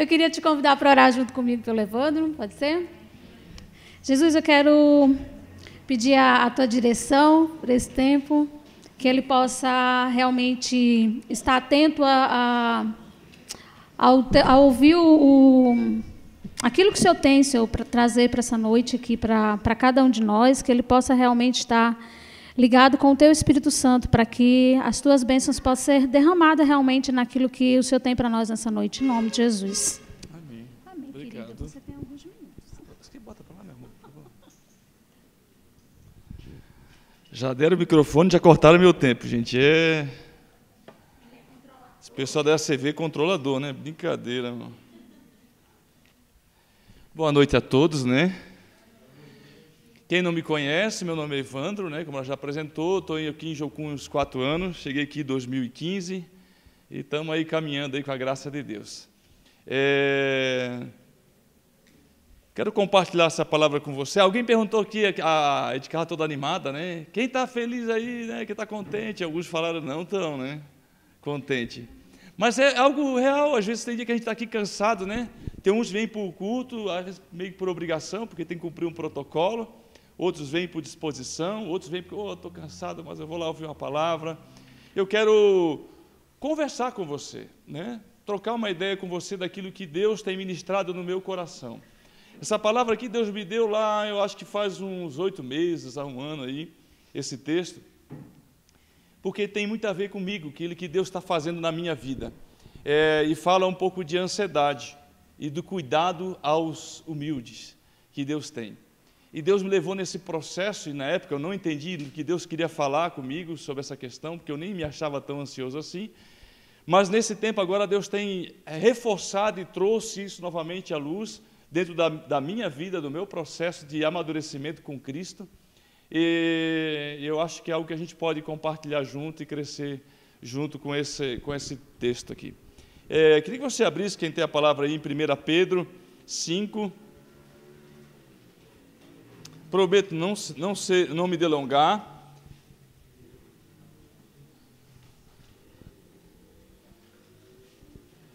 Eu queria te convidar para orar junto comigo pelo Evandro, pode ser? Jesus, eu quero pedir a tua direção por esse tempo, que ele possa realmente estar atento a ouvir aquilo que o Senhor tem, Senhor, para trazer para essa noite aqui, para cada um de nós, que ele possa realmente estar ligado com o teu Espírito Santo, para que as tuas bênçãos possam ser derramadas realmente naquilo que o Senhor tem para nós nessa noite, em nome de Jesus. Amém. Amém, Obrigado. querida. Você tem alguns minutos. Bota para lá, meu amor, por favor. Já deram o microfone, já cortaram meu tempo, gente. Esse pessoal da CV controlador, né? Brincadeira, mano. Boa noite a todos, né? Quem não me conhece, meu nome é Evandro, né? Como ela já apresentou, estou aqui em Jocum uns 4 anos, cheguei aqui em 2015 e estamos aí caminhando aí com a graça de Deus. Quero compartilhar essa palavra com você. Alguém perguntou aqui, a Edgar toda animada, né? Quem está feliz aí, né? Quem está contente? Alguns falaram, não estão, né? Contente. Mas é algo real, às vezes tem dia que a gente está aqui cansado, né? Tem uns que vêm por culto, às vezes meio que por obrigação, porque tem que cumprir um protocolo. Outros vêm por disposição, outros vêm porque, estou cansado, mas eu vou lá ouvir uma palavra. Eu quero conversar com você, né? Trocar uma ideia com você daquilo que Deus tem ministrado no meu coração. Essa palavra aqui Deus me deu lá, eu acho que faz uns 8 meses, há um ano aí, esse texto, porque tem muito a ver comigo, aquilo que Deus está fazendo na minha vida. E fala um pouco de ansiedade e do cuidado aos humildes que Deus tem. E Deus me levou nesse processo, e na época eu não entendi o que Deus queria falar comigo sobre essa questão, porque eu nem me achava tão ansioso assim. Mas nesse tempo agora Deus tem reforçado e trouxe isso novamente à luz, dentro da minha vida, do meu processo de amadurecimento com Cristo. E eu acho que é algo que a gente pode compartilhar junto e crescer junto com esse texto aqui. Queria que você abrisse, quem tem a palavra aí, em 1 Pedro 5. Prometo não me delongar.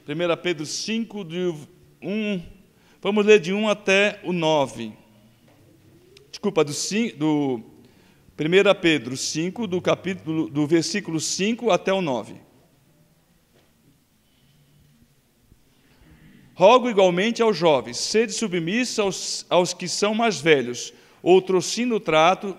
Primeira Pedro 5, vamos ler de 1 até o 9. Desculpa, do 1 Pedro 5, do versículo 5 até o 9. Rogo igualmente aos jovens, sede submissos aos que são mais velhos, outrossim no trato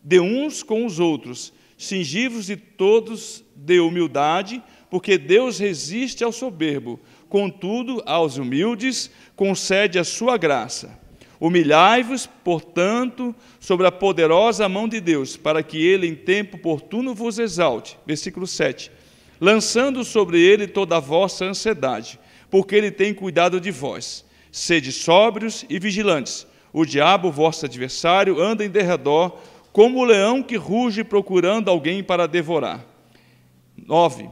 de uns com os outros, cingivos de todos de humildade, porque Deus resiste ao soberbo, contudo, aos humildes concede a sua graça. Humilhai-vos, portanto, sobre a poderosa mão de Deus, para que Ele em tempo oportuno vos exalte. Versículo 7. Lançando sobre Ele toda a vossa ansiedade, porque Ele tem cuidado de vós. Sede sóbrios e vigilantes. O diabo, vosso adversário, anda em derredor, como o leão que ruge procurando alguém para devorar. 9.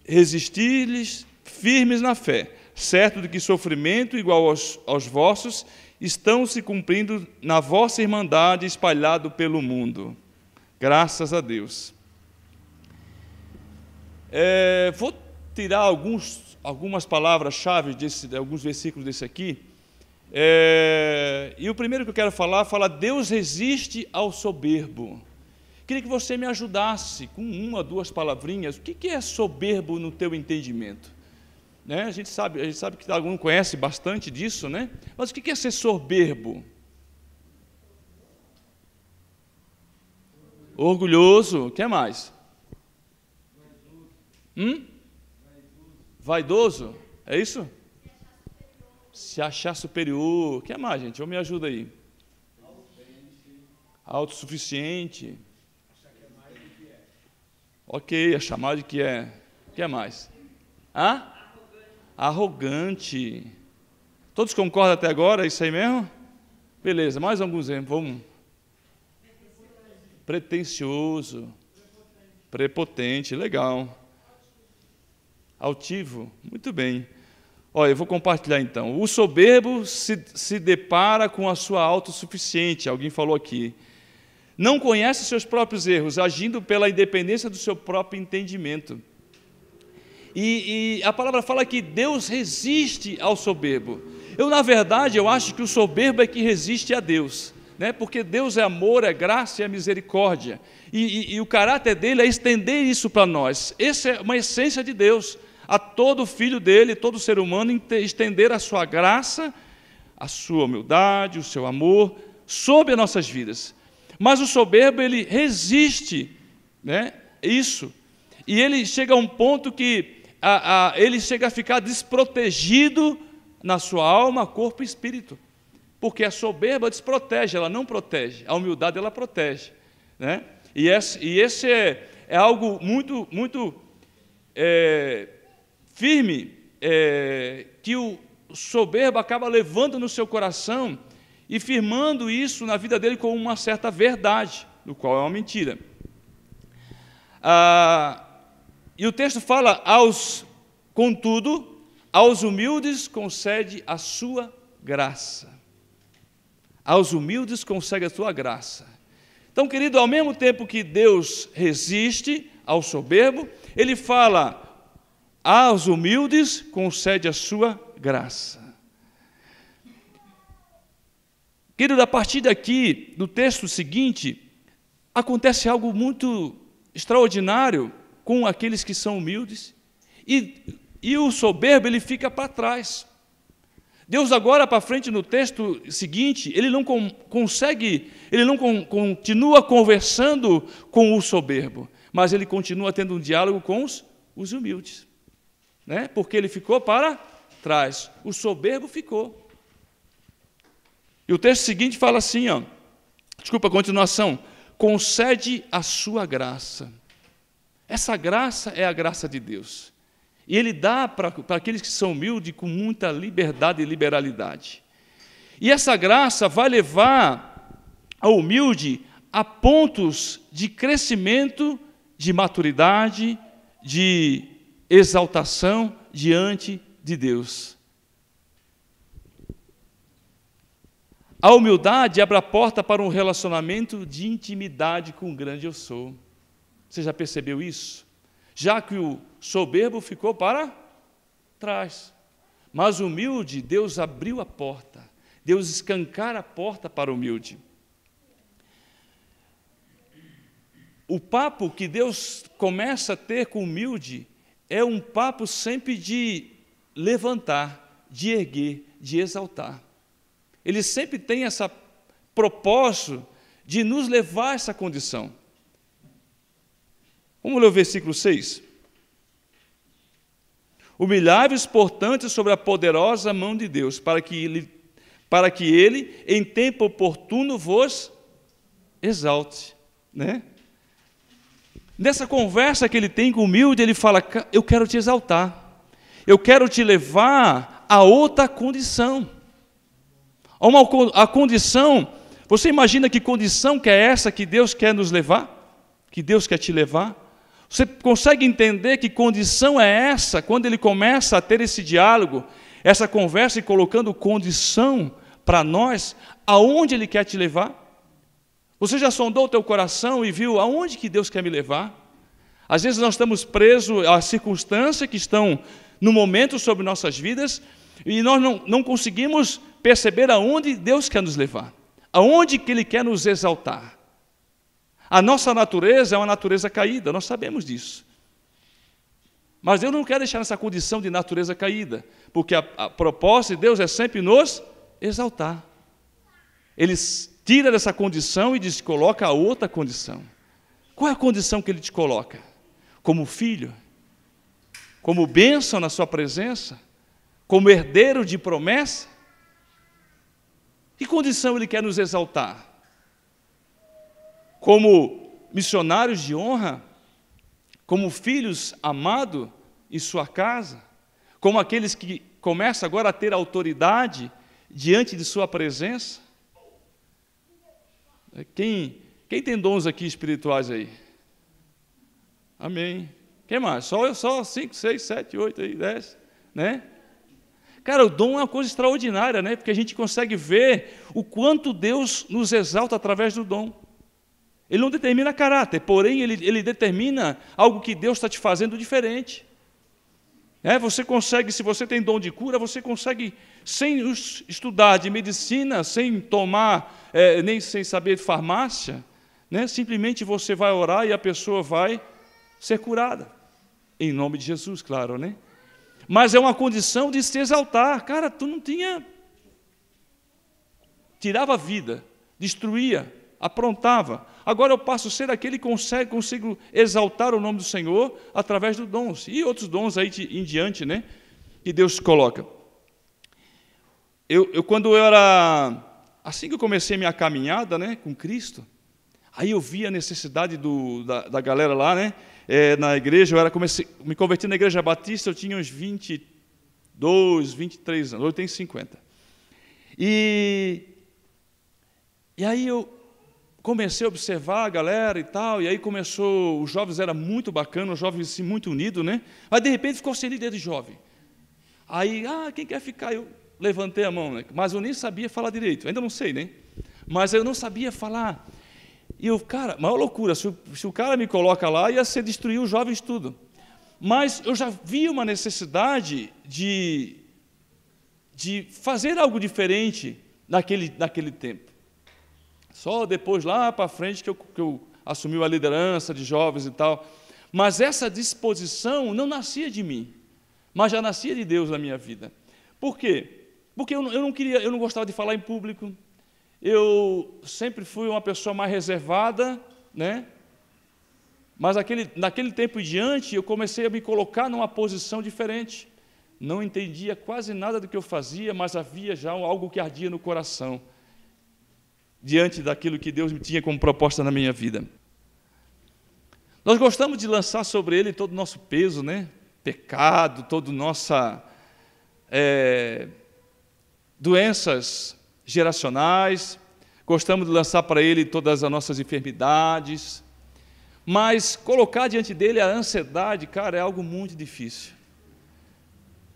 Resisti-lhes firmes na fé, certo de que sofrimento igual aos vossos estão se cumprindo na vossa irmandade espalhado pelo mundo. Graças a Deus. Vou tirar algumas palavras-chave, alguns versículos desse aqui. E o primeiro que eu quero falar, Deus resiste ao soberbo. Queria que você me ajudasse com 1 ou 2 palavrinhas. O que é soberbo no teu entendimento? Né? A gente sabe que algum conhece bastante disso, né? Mas o que é ser soberbo? Orgulhoso. O que mais? Vaidoso. É isso? Se achar superior. O que mais, gente? Me ajuda aí. Autossuficiente. Ok, achar mais do que é. O que é mais? Arrogante. Todos concordam até agora? É isso aí mesmo? Beleza, mais alguns exemplos. Vamos. Pretencioso. Prepotente, legal. Altivo, muito bem. Olha, eu vou compartilhar então. O soberbo se depara com a sua autossuficiência. Alguém falou aqui. Não conhece seus próprios erros, agindo pela independência do seu próprio entendimento. E a palavra fala que Deus resiste ao soberbo. Na verdade, eu acho que o soberbo é que resiste a Deus, né? Porque Deus é amor, é graça e é misericórdia. E o caráter dele é estender isso para nós. Essa é uma essência de Deus. A todo filho dele, todo ser humano, estender a sua graça, a sua humildade, o seu amor sobre as nossas vidas. Mas o soberbo, ele resiste, né, isso. E ele chega a um ponto que ele chega a ficar desprotegido na sua alma, corpo e espírito. Porque a soberba desprotege, ela não protege. A humildade, ela protege, né? E esse é algo muito, muito firme, que o soberbo acaba levando no seu coração e firmando isso na vida dele como uma certa verdade, no qual é uma mentira. E o texto fala, contudo, aos humildes concede a sua graça. Aos humildes concede a sua graça. Então, querido, ao mesmo tempo que Deus resiste ao soberbo, ele fala, aos humildes concede a sua graça. Querido, a partir daqui, do texto seguinte, acontece algo muito extraordinário com aqueles que são humildes, e o soberbo, ele fica para trás. Deus agora para frente no texto seguinte, ele não continua conversando com o soberbo, mas ele continua tendo um diálogo com os humildes, né? Porque ele ficou para trás, o soberbo ficou. E o texto seguinte fala assim, a continuação, concede a sua graça. Essa graça é a graça de Deus. E Ele dá para aqueles que são humildes com muita liberdade e liberalidade. E essa graça vai levar ao humilde a pontos de crescimento, de maturidade, de exaltação diante de Deus. A humildade abre a porta para um relacionamento de intimidade com o grande eu sou. Você já percebeu isso? Já que o soberbo ficou para trás. Mas o humilde, Deus abriu a porta. Deus escancara a porta para o humilde. O papo que Deus começa a ter com o humilde é um papo sempre de levantar, de erguer, de exaltar. Ele sempre tem esse propósito de nos levar a essa condição. Vamos ler o versículo 6. Humilhai-vos, portanto, sobre a poderosa mão de Deus, para que ele, em tempo oportuno, vos exalte. Né? Nessa conversa que ele tem com o humilde, ele fala, eu quero te exaltar, eu quero te levar a outra condição. A condição, você imagina que condição que é essa que Deus quer nos levar? Que Deus quer te levar? Você consegue entender que condição é essa, quando ele começa a ter esse diálogo, essa conversa e colocando condição para nós, aonde ele quer te levar? Você já sondou o teu coração e viu aonde que Deus quer me levar? Às vezes nós estamos presos às circunstâncias que estão no momento sobre nossas vidas e nós não conseguimos perceber aonde Deus quer nos levar, aonde que Ele quer nos exaltar. A nossa natureza é uma natureza caída, nós sabemos disso. Mas Deus não quer deixar nessa condição de natureza caída, porque a proposta de Deus é sempre nos exaltar. Ele tira dessa condição e coloca a outra condição. Qual é a condição que Ele te coloca? Como filho, como bênção na sua presença, como herdeiro de promessa? Que condição Ele quer nos exaltar? Como missionários de honra? Como filhos amados em sua casa? Como aqueles que começam agora a ter autoridade diante de sua presença? Quem tem dons aqui espirituais aí? Amém. Quem mais? Só 5, 6, 7, 8, 10, né? Cara, o dom é uma coisa extraordinária, né? Porque a gente consegue ver o quanto Deus nos exalta através do dom. Ele não determina caráter, porém ele determina algo que Deus está te fazendo diferente. Você consegue, se você tem dom de cura, você consegue, sem estudar de medicina, sem tomar, nem sem saber de farmácia, simplesmente você vai orar e a pessoa vai ser curada. Em nome de Jesus, claro, Mas é uma condição de se exaltar. Cara, tu não tinha... Tirava a vida, destruía, aprontava. Agora eu passo a ser aquele que consigo exaltar o nome do Senhor através dos dons. E outros dons aí em diante, que Deus coloca. Quando eu era... Assim que eu comecei a minha caminhada, com Cristo, aí eu vi a necessidade da galera lá, na igreja. Me converti na Igreja Batista, eu tinha uns 22, 23 anos. Hoje eu tenho 50. E aí eu comecei a observar a galera e tal, e aí começou, os jovens eram muito bacanas, os jovens assim, muito unidos, Mas de repente ficou sem líder de jovem. Aí, quem quer ficar? Eu levantei a mão, Mas eu nem sabia falar direito, ainda não sei, Mas eu não sabia falar. E eu, cara, maior loucura, se o cara me coloca lá, ia ser destruir os jovens tudo. Mas eu já vi uma necessidade de fazer algo diferente naquele tempo. Só depois, lá para frente, que eu assumi a liderança de jovens e tal. Mas essa disposição não nascia de mim, mas já nascia de Deus na minha vida. Por quê? Porque eu não gostava de falar em público. Eu sempre fui uma pessoa mais reservada, Mas naquele tempo em diante, eu comecei a me colocar numa posição diferente. Não entendia quase nada do que eu fazia, mas havia já algo que ardia no coração, diante daquilo que Deus me tinha como proposta na minha vida. Nós gostamos de lançar sobre ele todo o nosso peso, Pecado, toda nossa doenças geracionais, gostamos de lançar para ele todas as nossas enfermidades, mas colocar diante dele a ansiedade, cara, é algo muito difícil.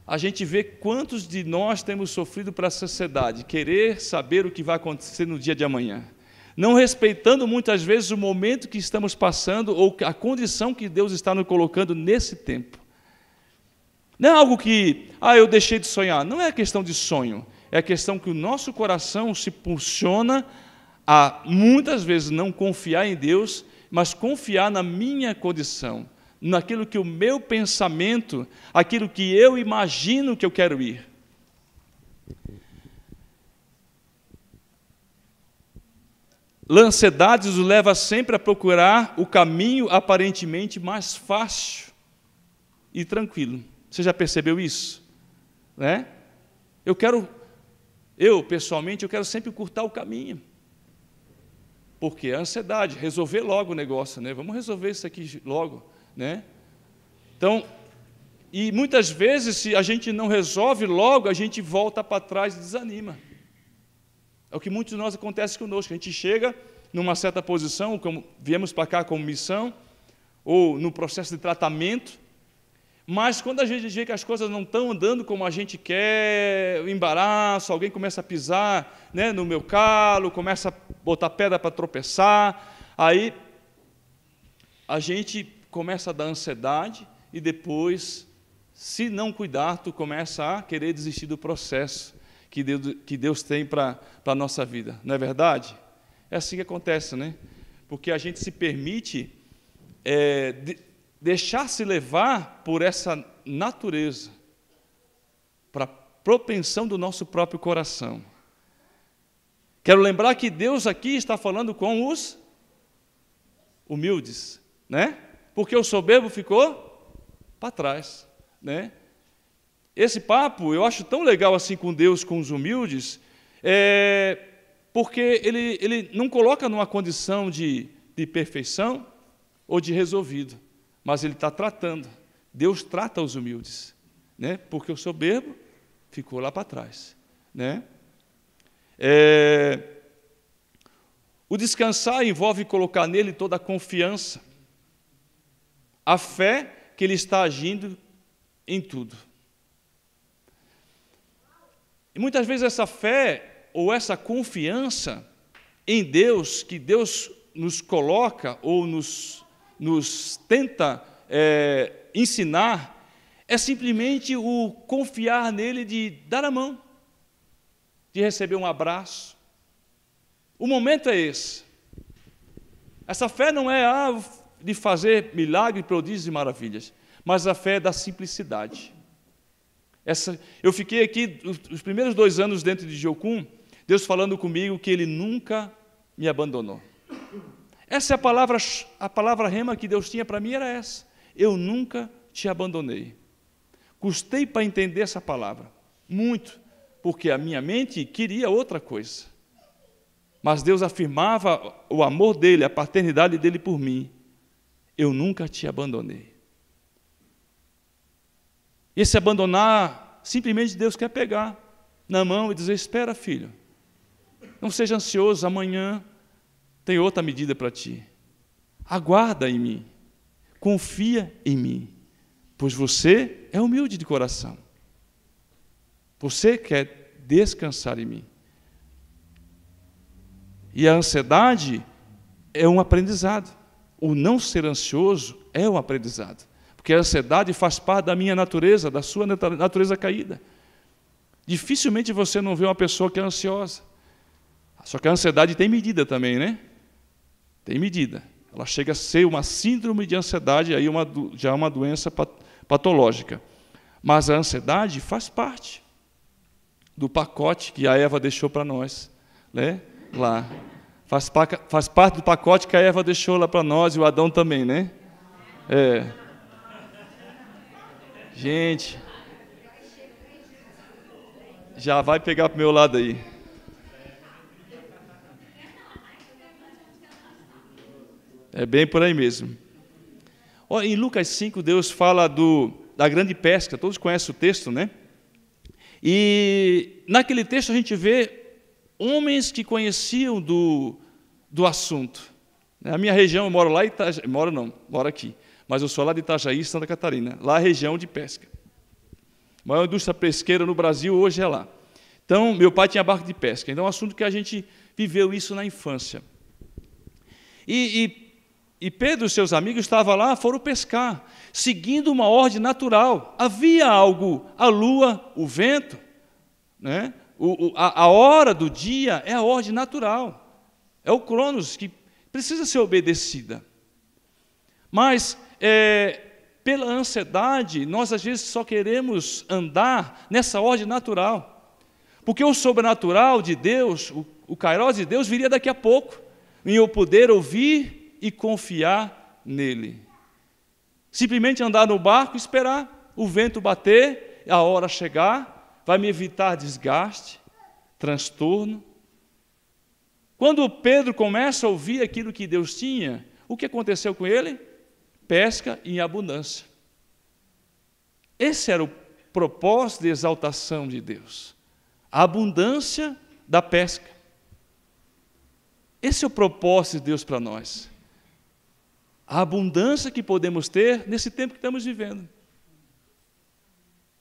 A gente vê quantos de nós temos sofrido para essa ansiedade, querer saber o que vai acontecer no dia de amanhã, não respeitando muitas vezes o momento que estamos passando ou a condição que Deus está nos colocando nesse tempo. Não é algo que, eu deixei de sonhar, não é questão de sonho, é a questão que o nosso coração se impulsiona a, muitas vezes, não confiar em Deus, mas confiar na minha condição, naquilo que o meu pensamento, aquilo que eu imagino que eu quero ir. A ansiedade nos leva sempre a procurar o caminho aparentemente mais fácil e tranquilo. Você já percebeu isso? Pessoalmente, eu quero sempre encurtar o caminho. Porque a ansiedade, resolver logo o negócio, Vamos resolver isso aqui logo, Então, e muitas vezes, se a gente não resolve logo, a gente volta para trás e desanima. É o que muitos de nós acontece conosco. A gente chega numa certa posição, como viemos para cá como missão, ou no processo de tratamento, mas quando a gente vê que as coisas não estão andando como a gente quer, o embaraço, alguém começa a pisar no meu calo, começa a botar pedra para tropeçar, aí a gente começa a dar ansiedade e depois, se não cuidar, tu começa a querer desistir do processo que Deus tem para a nossa vida. Não é verdade? É assim que acontece, Porque a gente se permite deixar-se levar por essa natureza, para a propensão do nosso próprio coração. Quero lembrar que Deus aqui está falando com os humildes, Porque o soberbo ficou para trás, Esse papo eu acho tão legal assim com Deus, com os humildes, porque ele não coloca numa condição de perfeição ou de resolvido, mas ele está tratando. Deus trata os humildes, porque o soberbo ficou lá para trás. O descansar envolve colocar nele toda a confiança, a fé que ele está agindo em tudo. E muitas vezes essa fé ou essa confiança em Deus, que Deus nos coloca ou nos tenta ensinar, é simplesmente o confiar nele, de dar a mão, de receber um abraço. O momento é esse. Essa fé não é de fazer milagres, prodígios e maravilhas, mas a fé é da simplicidade. Eu fiquei aqui os primeiros 2 anos dentro de Jocum, Deus falando comigo que Ele nunca me abandonou. Essa é a palavra rema que Deus tinha para mim, era essa. Eu nunca te abandonei. Custei para entender essa palavra, muito, porque a minha mente queria outra coisa. Mas Deus afirmava o amor dEle, a paternidade dEle por mim. Eu nunca te abandonei. Esse abandonar, simplesmente Deus quer pegar na mão e dizer: espera, filho, não seja ansioso, amanhã tem outra medida para ti. Aguarda em mim, confia em mim, pois você é humilde de coração. Você quer descansar em mim. E a ansiedade é um aprendizado. O não ser ansioso é um aprendizado. Porque a ansiedade faz parte da minha natureza, da sua natureza caída. Dificilmente você não vê uma pessoa que é ansiosa. Só que a ansiedade tem medida também, né? Tem medida. Ela chega a ser uma síndrome de ansiedade, aí já é uma doença patológica. Mas a ansiedade faz parte do pacote que a Eva deixou para nós, né? Lá. Faz parte do pacote que a Eva deixou lá para nós, e o Adão também, né? Gente, já vai pegar para o meu lado aí. É bem por aí mesmo. Em Lucas 5, Deus fala da grande pesca. Todos conhecem o texto, né? E naquele texto a gente vê homens que conheciam do assunto. A minha região, eu moro lá em Itajaí, moro aqui, mas eu sou lá de Itajaí, Santa Catarina, lá é a região de pesca. A maior indústria pesqueira no Brasil hoje é lá. Então, meu pai tinha barco de pesca, então é um assunto que a gente viveu isso na infância. E Pedro e seus amigos estavam lá, foram pescar, seguindo uma ordem natural. Havia algo, a lua, o vento, né? A hora do dia é a ordem natural, é o cronos que precisa ser obedecida. Mas, pela ansiedade, nós às vezes só queremos andar nessa ordem natural, porque o sobrenatural de Deus, o Kairos de Deus, viria daqui a pouco, em eu poder ouvir e confiar nele. Simplesmente andar no barco, esperar o vento bater, a hora chegar, vai me evitar desgaste, transtorno. Quando Pedro começa a ouvir aquilo que Deus tinha, o que aconteceu com ele? Pesca em abundância. Esse era o propósito de exaltação de Deus, a abundância da pesca. Esse é o propósito de Deus para nós, a abundância que podemos ter nesse tempo que estamos vivendo,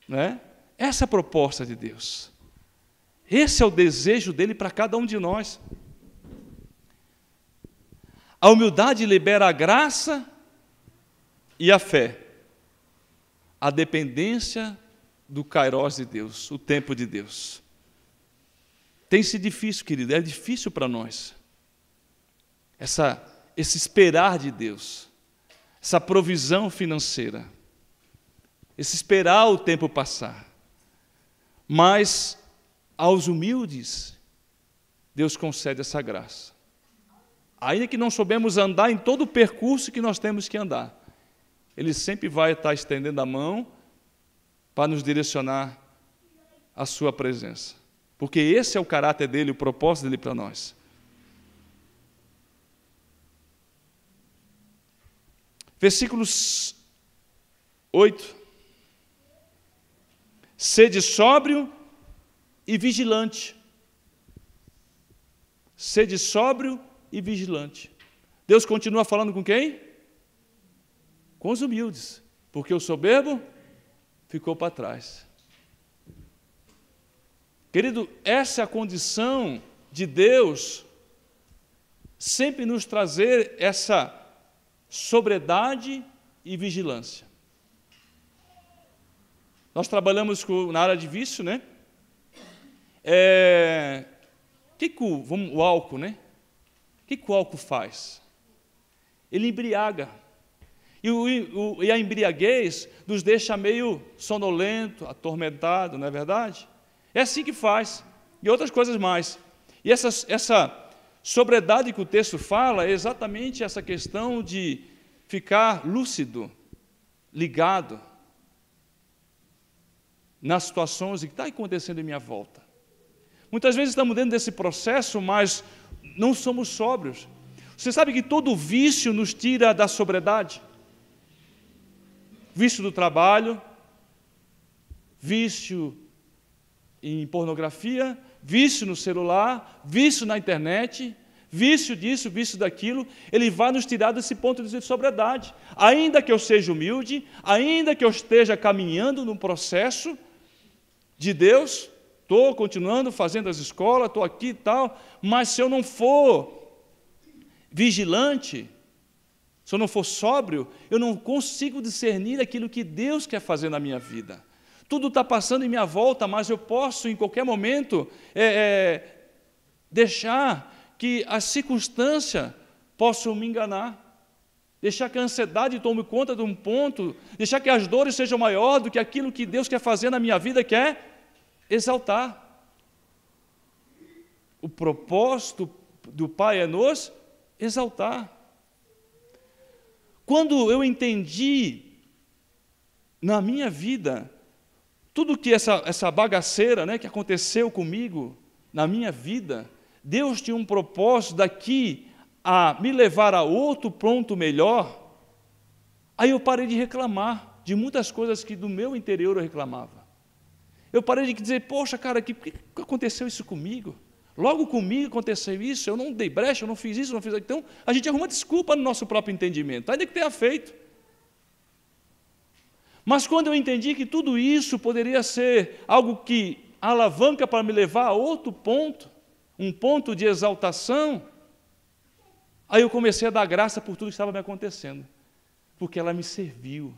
né? Essa é a proposta de Deus. Esse é o desejo dele para cada um de nós. A humildade libera a graça e a fé. A dependência do Kairos de Deus, o tempo de Deus. Tem sido difícil, querido, é difícil para nós. Esse esperar de Deus, essa provisão financeira, esse esperar o tempo passar. Mas aos humildes, Deus concede essa graça. Ainda que não soubemos andar em todo o percurso que nós temos que andar, Ele sempre vai estar estendendo a mão para nos direcionar à sua presença. Porque esse é o caráter dele, o propósito dele para nós. Versículos 8. Sede sóbrio e vigilante. Sede sóbrio e vigilante. Deus continua falando com quem? Com os humildes, porque o soberbo ficou para trás. Querido, essa é a condição de Deus, sempre nos trazer essa sobriedade e vigilância. Nós trabalhamos na área de vício, né? O álcool, né? O que o álcool faz? Ele embriaga. E a embriaguez nos deixa meio sonolento, atormentado, não é verdade? É assim que faz. E outras coisas mais. E essa sobriedade que o texto fala é exatamente essa questão de ficar lúcido, ligado nas situações que está acontecendo em minha volta. Muitas vezes estamos dentro desse processo, mas não somos sóbrios. Você sabe que todo vício nos tira da sobriedade? Vício do trabalho, vício em pornografia, vício no celular, vício na internet, vício disso, vício daquilo, ele vai nos tirar desse ponto de sobriedade. Ainda que eu seja humilde, ainda que eu esteja caminhando num processo de Deus, estou continuando fazendo as escolas, estou aqui e tal, mas se eu não for vigilante, se eu não for sóbrio, eu não consigo discernir aquilo que Deus quer fazer na minha vida. Tudo está passando em minha volta, mas eu posso, em qualquer momento, deixar que as circunstâncias possam me enganar, deixar que a ansiedade tome conta de um ponto, deixar que as dores sejam maiores do que aquilo que Deus quer fazer na minha vida, que é exaltar. O propósito do Pai é nos exaltar. Quando eu entendi na minha vida tudo que essa bagaceira, né, que aconteceu comigo na minha vida, Deus tinha um propósito daqui a me levar a outro ponto melhor. Aí eu parei de reclamar de muitas coisas que do meu interior eu reclamava. Eu parei de dizer, poxa, cara, que aconteceu isso comigo? Logo comigo aconteceu isso, eu não dei brecha, eu não fiz isso, não fiz aquilo. Então, a gente arruma desculpa no nosso próprio entendimento, ainda que tenha feito. Mas quando eu entendi que tudo isso poderia ser algo que alavanca para me levar a outro ponto, um ponto de exaltação, aí eu comecei a dar graça por tudo que estava me acontecendo, porque ela me serviu,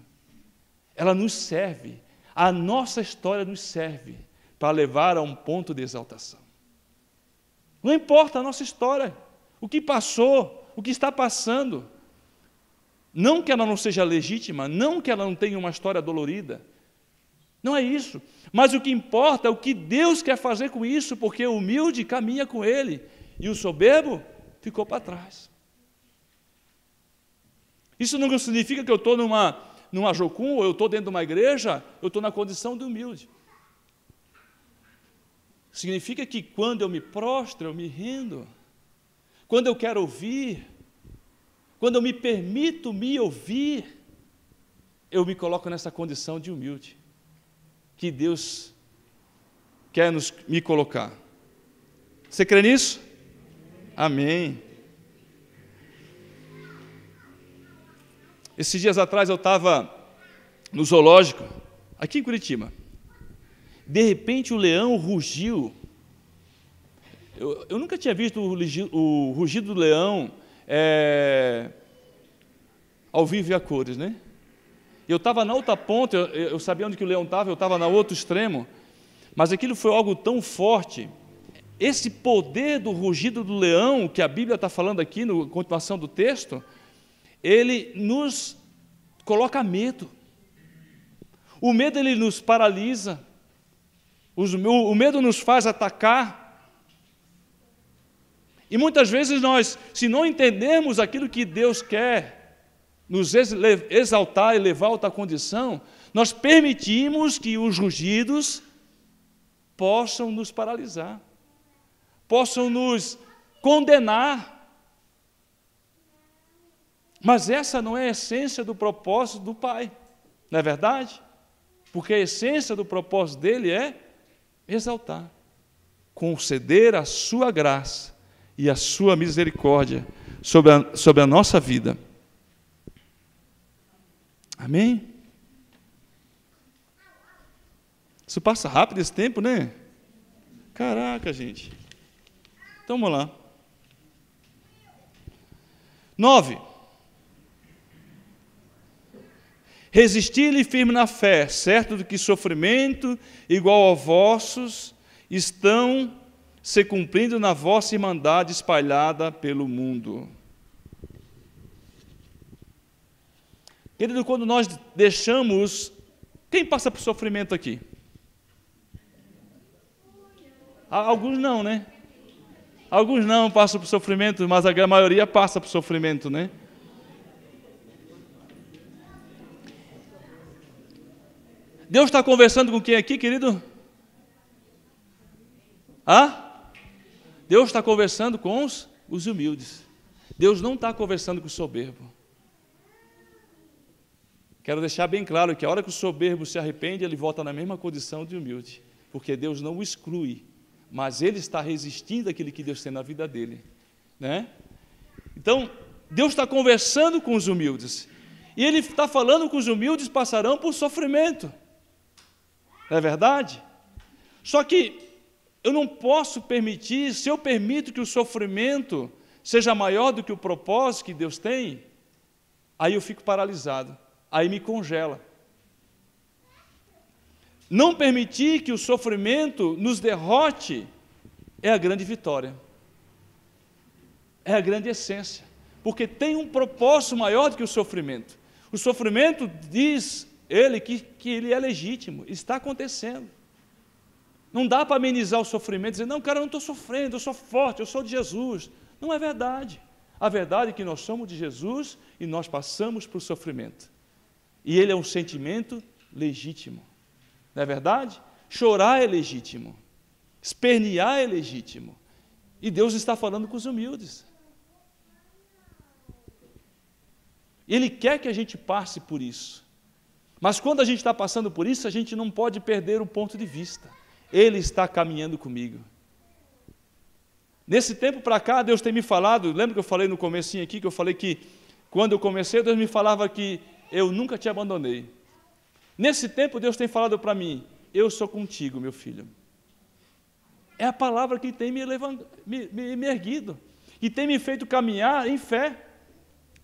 ela nos serve, a nossa história nos serve para levar a um ponto de exaltação. Não importa a nossa história, o que passou, o que está passando. Não que ela não seja legítima, não que ela não tenha uma história dolorida. Não é isso. Mas o que importa é o que Deus quer fazer com isso, porque o humilde caminha com Ele e o soberbo ficou para trás. Isso não significa que eu estou numa jocum, ou eu estou dentro de uma igreja, eu estou na condição de humilde. Significa que quando eu me prostro, eu me rendo. Quando eu quero ouvir, quando eu me permito me ouvir, eu me coloco nessa condição de humilde, que Deus quer me colocar. Você crê nisso? Amém. Esses dias atrás eu estava no zoológico, aqui em Curitiba. De repente o leão rugiu. Eu nunca tinha visto o rugido do leão ao vivo e a cores, né? Eu estava na outra ponta, eu sabia onde que o leão estava, eu estava no outro extremo, mas aquilo foi algo tão forte. Esse poder do rugido do leão, que a Bíblia está falando aqui, na continuação do texto, ele nos coloca medo. O medo, ele nos paralisa. O medo nos faz atacar. E muitas vezes nós, se não entendemos aquilo que Deus quer nos exaltar e levar a outra condição, nós permitimos que os rugidos possam nos paralisar, possam nos condenar. Mas essa não é a essência do propósito do Pai, não é verdade? Porque a essência do propósito dele é exaltar, conceder a sua graça e a sua misericórdia sobre a nossa vida. Amém? Isso passa rápido esse tempo, né? Caraca, gente. Então vamos lá. 9. Resisti-lhe firme na fé, certo de que sofrimento igual ao vossos estão se cumprindo na vossa irmandade espalhada pelo mundo. Querido, quando nós deixamos... Quem passa por sofrimento aqui? Alguns não, né? Alguns não passam por sofrimento, mas a maioria passa por sofrimento, né? Deus está conversando com quem aqui, querido? Deus está conversando com os humildes. Deus não está conversando com o soberbo. Quero deixar bem claro que a hora que o soberbo se arrepende, ele volta na mesma condição de humilde, porque Deus não o exclui, mas ele está resistindo àquilo que Deus tem na vida dele, né? Então, Deus está conversando com os humildes, e Ele está falando que os humildes passarão por sofrimento, não é verdade? Só que eu não posso permitir, se eu permito que o sofrimento seja maior do que o propósito que Deus tem, aí eu fico paralisado, aí me congela. Não permitir que o sofrimento nos derrote é a grande vitória, é a grande essência, porque tem um propósito maior do que o sofrimento. O sofrimento diz ele que ele é legítimo, está acontecendo. Não dá para amenizar o sofrimento, dizer, não, cara, eu não estou sofrendo, eu sou forte, eu sou de Jesus. Não é verdade. A verdade é que nós somos de Jesus e nós passamos por sofrimento. E ele é um sentimento legítimo. Não é verdade? Chorar é legítimo. Espernear é legítimo. E Deus está falando com os humildes. Ele quer que a gente passe por isso. Mas quando a gente está passando por isso, a gente não pode perder o ponto de vista. Ele está caminhando comigo. Nesse tempo para cá, Deus tem me falado, lembra que eu falei no comecinho aqui, que eu falei que quando eu comecei, Deus me falava que eu nunca te abandonei. Nesse tempo, Deus tem falado para mim, eu sou contigo, meu filho. É a palavra que tem me erguido, e tem me feito caminhar em fé.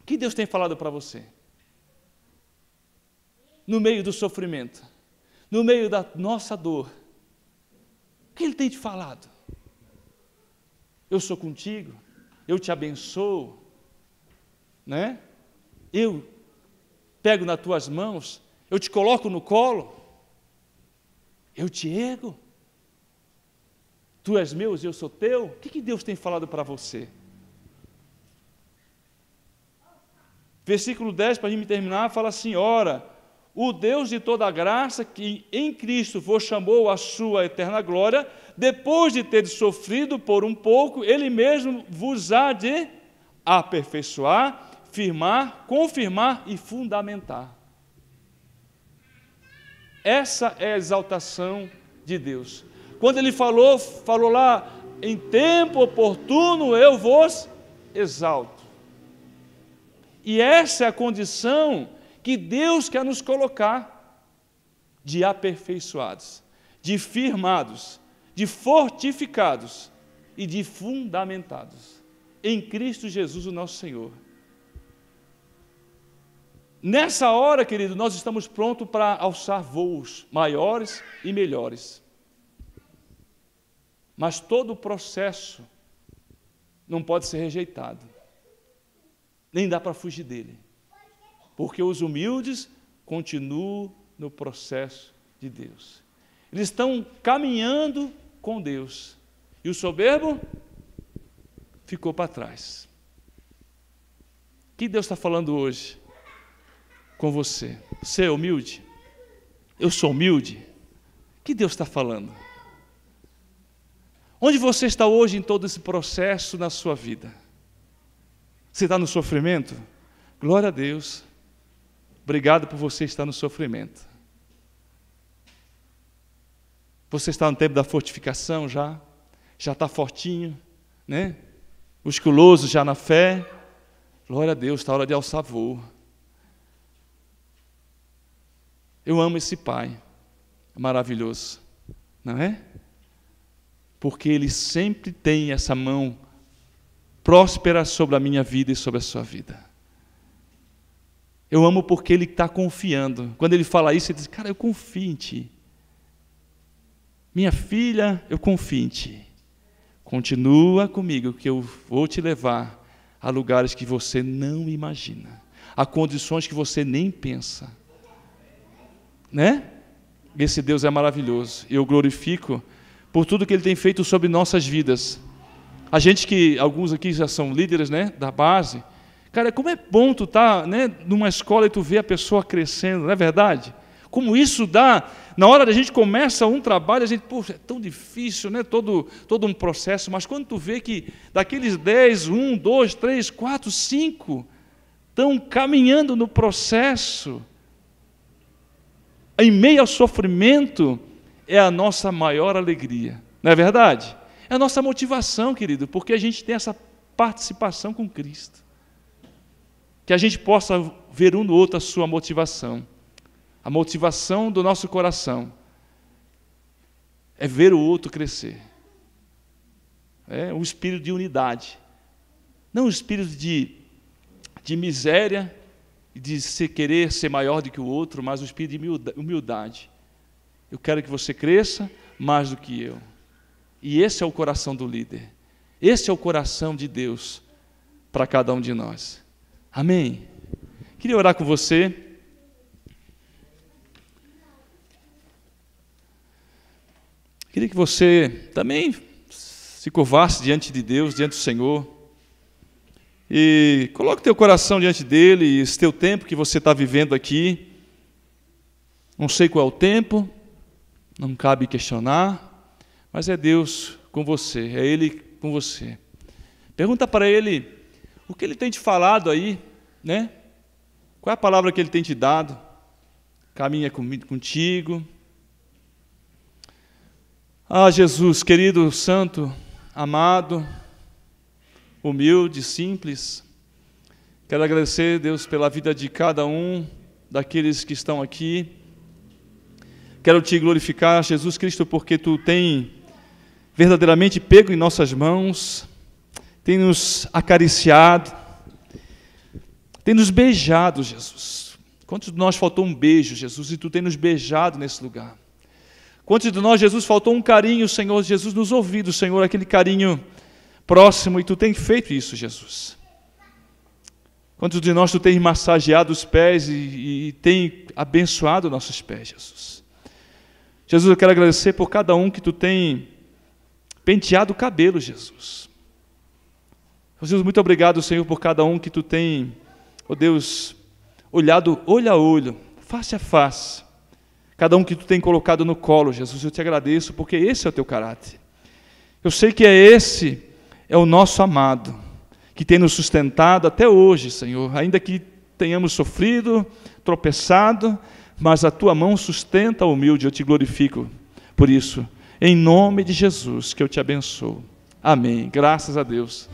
O que Deus tem falado para você? No meio do sofrimento, no meio da nossa dor, o que Ele tem te falado? Eu sou contigo, eu te abençoo, né? Eu pego nas tuas mãos, eu te coloco no colo, eu te ergo, tu és meu e eu sou teu. O que Deus tem falado para você? Versículo 10, para a gente terminar, fala assim, ora, o Deus de toda a graça, que em Cristo vos chamou à sua eterna glória, depois de ter sofrido por um pouco, Ele mesmo vos há de aperfeiçoar, firmar, confirmar e fundamentar. Essa é a exaltação de Deus. Quando Ele falou lá, em tempo oportuno eu vos exalto. E essa é a condição que Deus quer nos colocar, de aperfeiçoados, de firmados, de fortificados e de fundamentados em Cristo Jesus, o nosso Senhor. Nessa hora, querido, nós estamos prontos para alçar voos maiores e melhores. Mas todo o processo não pode ser rejeitado, nem dá para fugir dele. Porque os humildes continuam no processo de Deus. Eles estão caminhando com Deus. E o soberbo ficou para trás. O que Deus está falando hoje com você? Você é humilde? Eu sou humilde? O que Deus está falando? Onde você está hoje em todo esse processo na sua vida? Você está no sofrimento? Glória a Deus. Obrigado por você estar no sofrimento. Você está no tempo da fortificação já está fortinho, né? Musculoso já na fé. Glória a Deus, está a hora de alçar voo. Eu amo esse Pai, é maravilhoso, não é? Porque Ele sempre tem essa mão próspera sobre a minha vida e sobre a sua vida. Eu amo porque ele está confiando. Quando ele fala isso, ele diz, cara, eu confio em ti. Minha filha, eu confio em ti. Continua comigo, que eu vou te levar a lugares que você não imagina, a condições que você nem pensa. Né? Esse Deus é maravilhoso. Eu glorifico por tudo que Ele tem feito sobre nossas vidas. A gente que, alguns aqui já são líderes, né, da base. Cara, como é bom tu estar, né, numa escola e tu ver a pessoa crescendo, não é verdade? Como isso dá, na hora da gente começa um trabalho, a gente, poxa, é tão difícil, né? Todo um processo, mas quando tu vê que daqueles 10, 1, 2, 3, 4, 5, estão caminhando no processo, em meio ao sofrimento, é a nossa maior alegria, não é verdade? É a nossa motivação, querido, porque a gente tem essa participação com Cristo. Que a gente possa ver um no outro a sua motivação. A motivação do nosso coração é ver o outro crescer. É um espírito de unidade. Não um espírito de miséria, de querer ser maior do que o outro, mas um espírito de humildade. Eu quero que você cresça mais do que eu. E esse é o coração do líder. Esse é o coração de Deus para cada um de nós. Amém? Queria orar com você. Queria que você também se curvasse diante de Deus, diante do Senhor. E coloque o teu coração diante dEle, esse teu tempo que você está vivendo aqui. Não sei qual é o tempo, não cabe questionar, mas é Deus com você, é Ele com você. Pergunta para Ele o que Ele tem te falado aí, né? Qual é a palavra que Ele tem te dado? Caminha contigo. Ah, Jesus, querido, santo, amado, humilde, simples, quero agradecer, Deus, pela vida de cada um daqueles que estão aqui. Quero te glorificar, Jesus Cristo, porque Tu tem verdadeiramente pego em nossas mãos, tem nos acariciado, tem nos beijado, Jesus. Quantos de nós faltou um beijo, Jesus, e Tu tem nos beijado nesse lugar? Quantos de nós, Jesus, faltou um carinho, Senhor, Jesus, nos ouvidos, Senhor, aquele carinho próximo, e Tu tem feito isso, Jesus. Quantos de nós Tu tem massageado os pés e tem abençoado nossos pés, Jesus. Jesus, eu quero agradecer por cada um que Tu tem penteado o cabelo, Jesus. Jesus, muito obrigado, Senhor, por cada um que Tu tem, ó Deus, olhado olho a olho, face a face. Cada um que Tu tem colocado no colo, Jesus, eu Te agradeço, porque esse é o Teu caráter. Eu sei que esse é o nosso amado, que tem nos sustentado até hoje, Senhor, ainda que tenhamos sofrido, tropeçado, mas a Tua mão sustenta o humilde, eu Te glorifico por isso. Em nome de Jesus, que eu Te abençoo. Amém. Graças a Deus.